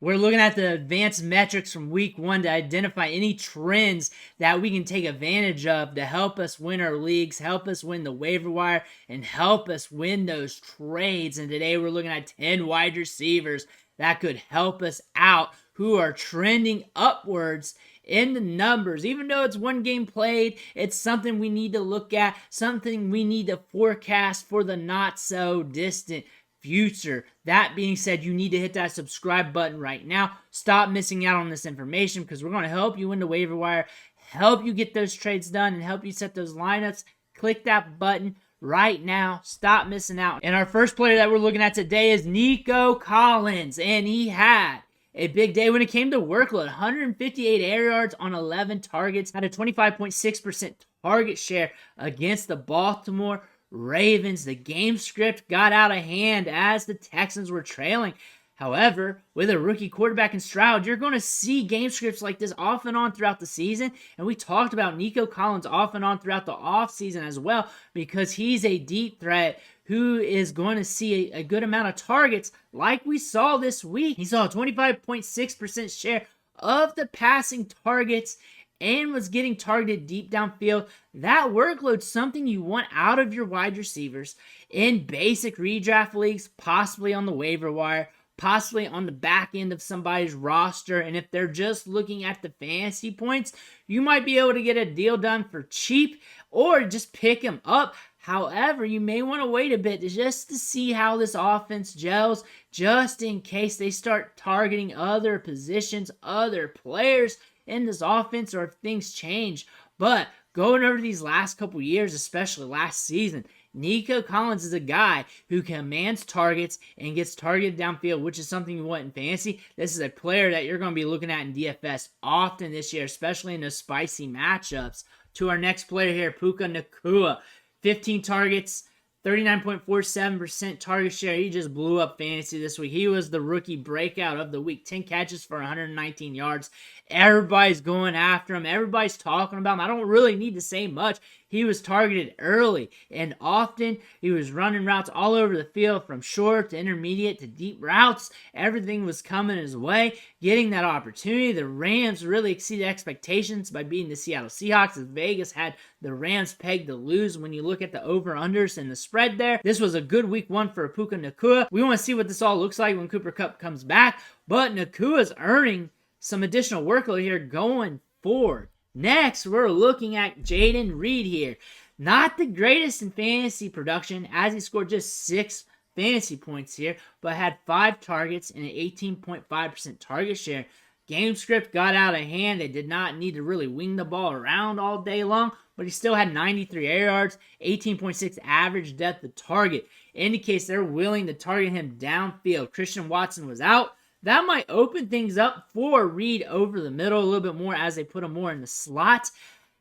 We're looking at the advanced metrics from week 1 to identify any trends that we can take advantage of to help us win our leagues, help us win the waiver wire, and help us win those trades. And today we're looking at 10 wide receivers that could help us out who are trending upwards in the numbers. Even though it's one game played, it's something we need to look at, something we need to forecast for the not so distant future. That being said, you need to hit that subscribe button right now. Stop missing out on this information because we're going to help you win the waiver wire, help you get those trades done, and help you set those lineups. Click that button right now. Stop missing out. And our first player that we're looking at today is Nico Collins, and he had a big day when it came to workload. 158 air yards on 11 targets, had a 25.6% target share against the Baltimore Ravens. The game script got out of hand as the Texans were trailing. However, with a rookie quarterback in Stroud, you're going to see game scripts like this off and on throughout the season. And we talked about Nico Collins off and on throughout the offseason as well, because he's a deep threat who is going to see a good amount of targets like we saw this week. He saw a 25.6% share of the passing targets and was getting targeted deep downfield. That workload's something you want out of your wide receivers in basic redraft leagues, possibly on the waiver wire, possibly on the back end of somebody's roster. And if they're just looking at the fantasy points, you might be able to get a deal done for cheap or just pick him up. However, you may want to wait a bit just to see how this offense gels, just in case they start targeting other positions, other players in this offense, or if things change. But going over these last couple years, especially last season, Nico Collins is a guy who commands targets and gets targeted downfield, which is something you want in fantasy. This is a player that you're going to be looking at in DFS often this year, especially in those spicy matchups. To our next player here, Puka Ngata. 15 targets, 39.47% target share. He just blew up fantasy this week. He was the rookie breakout of the week. 10 catches for 119 yards. Everybody's going after him. Everybody's talking about him. I don't really need to say much. He was targeted early and often. He was running routes all over the field, from short to intermediate to deep routes. Everything was coming his way, getting that opportunity. The Rams really exceeded expectations by beating the Seattle Seahawks, as Vegas had the Rams pegged to lose when you look at the over-unders and the spread there. This was a good week 1 for Puka Ngata. We want to see what this all looks like when Cooper Kupp comes back, but Nakua's earning some additional workload here going forward. Next, we're looking at Jaden Reed here. Not the greatest in fantasy production, as he scored just 6 fantasy points here, but had 5 targets and an 18.5% target share. Game script got out of hand. They did not need to really wing the ball around all day long, but he still had 93 air yards, 18.6 average depth of target. Indicates they're willing to target him downfield. Christian Watson was out. That might open things up for Reed over the middle a little bit more as they put him more in the slot.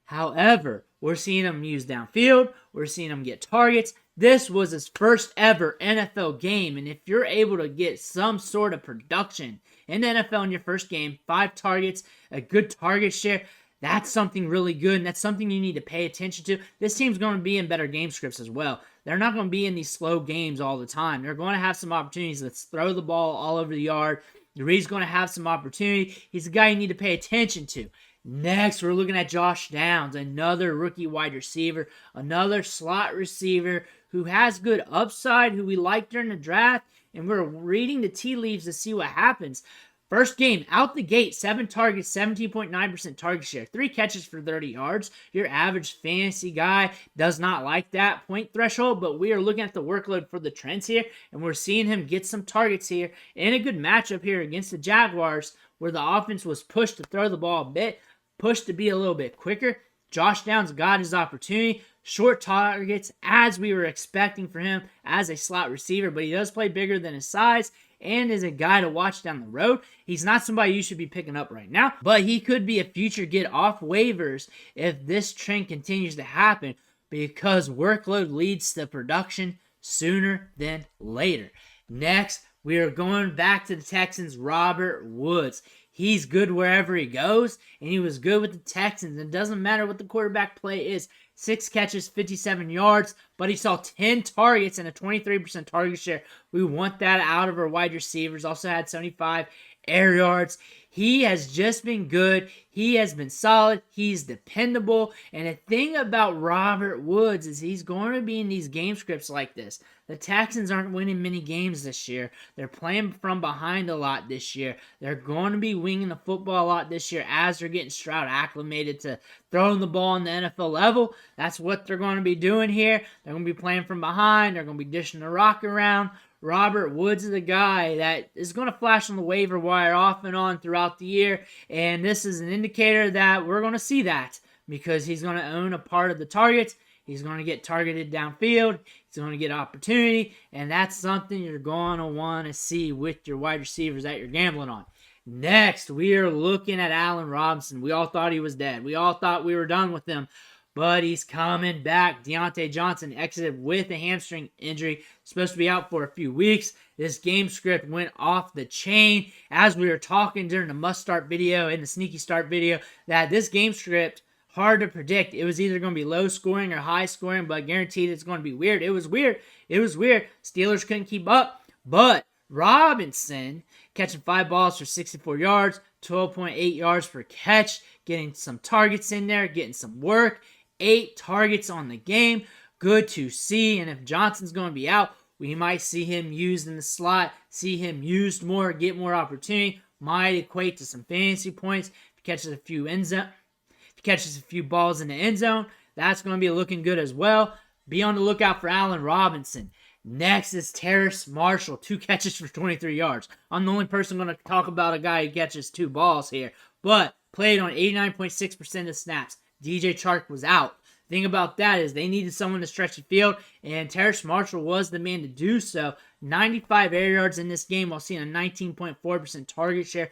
However, we're seeing him use downfield. We're seeing him get targets. This was his first ever NFL game, and if you're able to get some sort of production in the NFL in your first game, 5 targets, a good target share, that's something really good, and that's something you need to pay attention to. This team's going to be in better game scripts as well. They're not going to be in these slow games all the time. They're going to have some opportunities to throw the ball all over the yard. Reed's going to have some opportunity. He's a guy you need to pay attention to. Next, we're looking at Josh Downs, another rookie wide receiver, another slot receiver who has good upside, who we liked during the draft, and we're reading the tea leaves to see what happens. First game, out the gate, 7 targets, 17.9% target share, 3 catches for 30 yards. Your average fantasy guy does not like that point threshold, but we are looking at the workload for the trends here, and we're seeing him get some targets here in a good matchup here against the Jaguars, where the offense was pushed to throw the ball a bit, pushed to be a little bit quicker. Josh Downs got his opportunity. Short targets, as we were expecting for him as a slot receiver, but he does play bigger than his size and is a guy to watch down the road. He's not somebody you should be picking up right now, but he could be a future get off waivers if this trend continues to happen, because workload leads to production sooner than later. Next, we are going back to the Texans, Robert Woods. He's good wherever he goes, and he was good with the Texans. It doesn't matter what the quarterback play is. 6 catches, 57 yards, but he saw 10 targets and a 23% target share. We want that out of our wide receivers. Also had 75 air yards. He has just been good. He has been solid. He's dependable. And the thing about Robert Woods is he's going to be in these game scripts like this. The Texans aren't winning many games this year. They're playing from behind a lot this year. They're going to be winging the football a lot this year as they're getting Stroud acclimated to throwing the ball on the NFL level. That's what they're going to be doing here. They're going to be playing from behind. They're going to be dishing the rock around. Robert Woods is the guy that is going to flash on the waiver wire off and on throughout the year, and this is an indicator that we're going to see that because he's going to own a part of the targets. He's going to get targeted downfield. He's going to get opportunity, and that's something you're going to want to see with your wide receivers that you're gambling on. Next, we are looking at Allen Robinson. We all thought he was dead. We all thought we were done with him. But he's coming back. Deontay Johnson exited with a hamstring injury. Supposed to be out for a few weeks. This game script went off the chain. As we were talking during the must start video and the sneaky start video, that this game script, hard to predict. It was either going to be low scoring or high scoring, but guaranteed it's going to be weird. It was weird. Steelers couldn't keep up. But Robinson catching 5 balls for 64 yards, 12.8 yards per catch, getting some targets in there, getting some work. 8 targets on the game. Good to see. And if Johnson's going to be out, we might see him used in the slot, see him used more, get more opportunity. Might equate to some fantasy points. If he catches a few balls in the end zone, that's going to be looking good as well. Be on the lookout for Allen Robinson. Next is Terrace Marshall, 2 catches for 23 yards. I'm the only person going to talk about a guy who catches 2 balls here, but played on 89.6% of snaps. DJ Chark was out. The thing about that is they needed someone to stretch the field, and Terrace Marshall was the man to do so. 95 air yards in this game while seeing a 19.4% target share.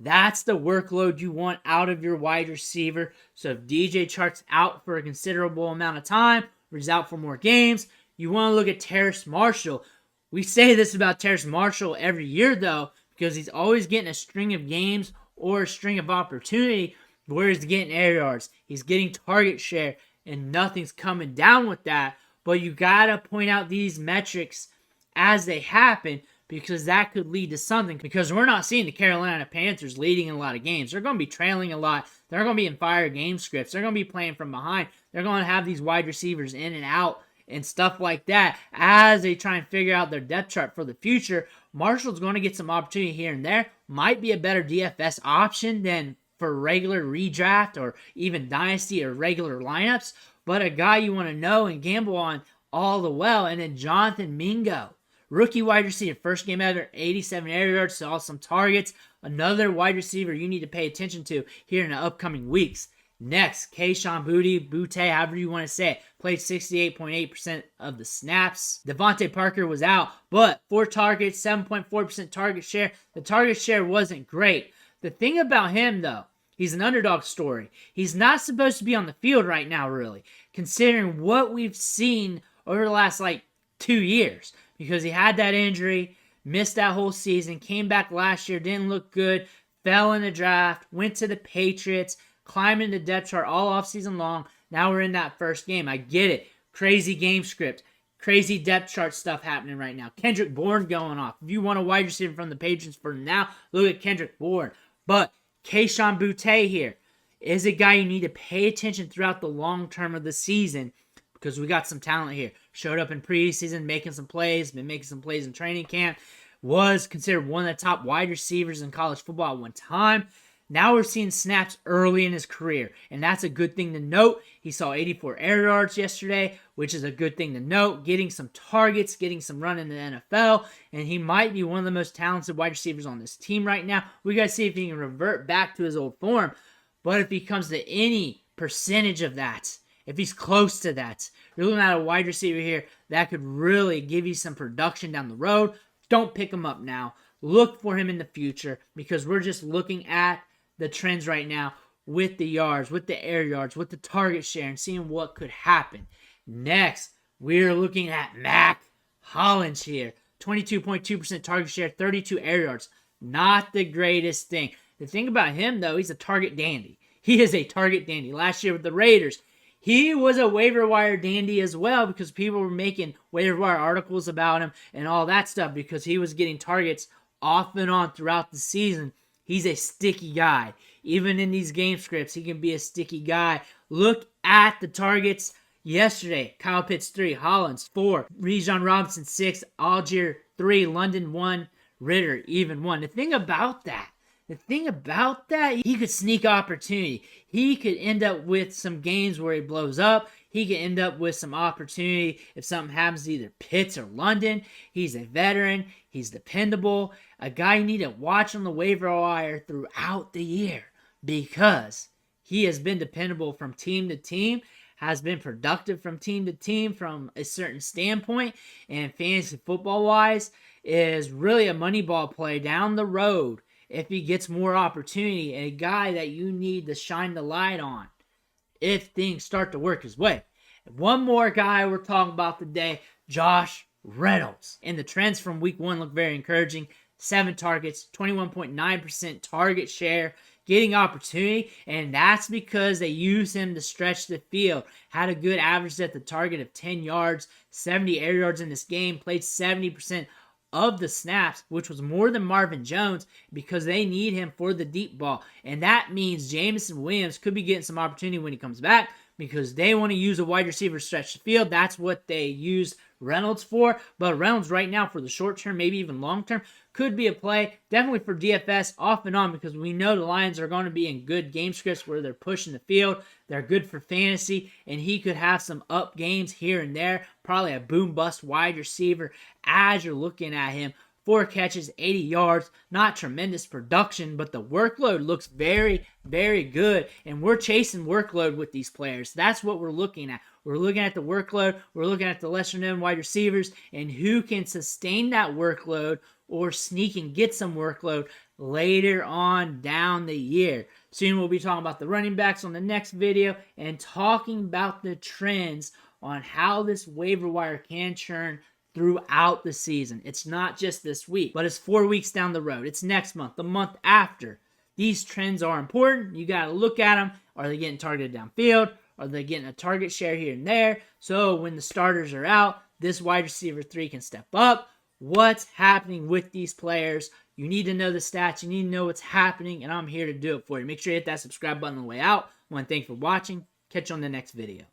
That's the workload you want out of your wide receiver. So if DJ Chark's out for a considerable amount of time, or he's out for more games, you want to look at Terrace Marshall. We say this about Terrace Marshall every year, though, because he's always getting a string of games or a string of opportunity where he's getting air yards, he's getting target share, and nothing's coming down with that. But you gotta point out these metrics as they happen because that could lead to something. Because we're not seeing the Carolina Panthers leading in a lot of games. They're going to be trailing a lot. They're going to be in fire game scripts. They're going to be playing from behind. They're going to have these wide receivers in and out and stuff like that as they try and figure out their depth chart for the future. Marshall's going to get some opportunity here and there. Might be a better DFS option than for regular redraft or even dynasty or regular lineups, but a guy you want to know and gamble on all the well. And then Jonathan Mingo, rookie wide receiver, first game ever, 87 air yards, saw some targets. Another wide receiver you need to pay attention to here in the upcoming weeks. Next, Kayshon Boutte, however you want to say it, played 68.8% of the snaps. Devontae Parker was out, but 4 targets, 7.4% target share. The target share wasn't great. The thing about him, though, he's an underdog story. He's not supposed to be on the field right now, really, considering what we've seen over the last, 2 years. Because he had that injury, missed that whole season, came back last year, didn't look good, fell in the draft, went to the Patriots, climbing the depth chart all offseason long. Now we're in that first game. I get it. Crazy game script. Crazy depth chart stuff happening right now. Kendrick Bourne going off. If you want a wide receiver from the Patriots for now, look at Kendrick Bourne. But Kayshon Boutte here is a guy you need to pay attention throughout the long term of the season because we got some talent here. Showed up in preseason, making some plays, been making some plays in training camp. Was considered one of the top wide receivers in college football at one time. Now we're seeing snaps early in his career, and that's a good thing to note. He saw 84 air yards yesterday, which is a good thing to note. Getting some targets, getting some run in the NFL, and he might be one of the most talented wide receivers on this team right now. We got to see if he can revert back to his old form. But if he comes to any percentage of that, if he's close to that, you're looking at a wide receiver here that could really give you some production down the road. Don't pick him up now. Look for him in the future because we're just looking at the trends right now with the yards, with the air yards, with the target share, and seeing what could happen. Next, we're looking at Mac Hollins here. 22.2% target share, 32 air yards. Not the greatest thing. The thing about him, though, he's a target dandy. He is a target dandy. Last year with the Raiders, he was a waiver wire dandy as well because people were making waiver wire articles about him and all that stuff because he was getting targets off and on throughout the season, he's a sticky guy. Even in these game scripts, he can be a sticky guy. Look at the targets yesterday. Kyle Pitts 3, Hollins 4, Bijan Robinson 6, Algier 3, London 1, Ritter even 1. The thing about that, he could sneak opportunity. He could end up with some games where he blows up. He could end up with some opportunity if something happens to either Pitts or London. He's a veteran. He's dependable. A guy you need to watch on the waiver wire throughout the year because he has been dependable from team to team, has been productive from team to team from a certain standpoint, and fantasy football-wise is really a money ball play down the road if he gets more opportunity, and a guy that you need to shine the light on if things start to work his way. One more guy we're talking about today, Josh Reynolds. And the trends from week 1 look very encouraging. 7 targets, 21.9% target share, getting opportunity, and that's because they used him to stretch the field. Had a good average at the target of 10 yards, 70 air yards in this game, played 70% of the snaps, which was more than Marvin Jones because they need him for the deep ball. And that means Jameson Williams could be getting some opportunity when he comes back because they want to use a wide receiver stretch the field. That's what they use Reynolds for. But Reynolds right now for the short term, maybe even long term, could be a play. Definitely for DFS off and on because we know the Lions are going to be in good game scripts where they're pushing the field. They're good for fantasy, and he could have some up games here and there. Probably a boom-bust wide receiver as you're looking at him. 4 catches, 80 yards. Not tremendous production, but the workload looks very, very good. And we're chasing workload with these players. That's what we're looking at. We're looking at the workload. We're looking at the lesser-known wide receivers and who can sustain that workload or sneak and get some workload later on down the year. Soon we'll be talking about the running backs on the next video and talking about the trends on how this waiver wire can churn throughout the season. It's not just this week, but it's 4 weeks down the road. It's next month, the month after. These trends are important. You got to look at them. Are they getting targeted downfield? Are they getting a target share here and there? So when the starters are out, this wide receiver 3 can step up. What's happening with these players? You need to know the stats. You need to know what's happening, and I'm here to do it for you. Make sure you hit that subscribe button on the way out. I want to thank you for watching. Catch you on the next video.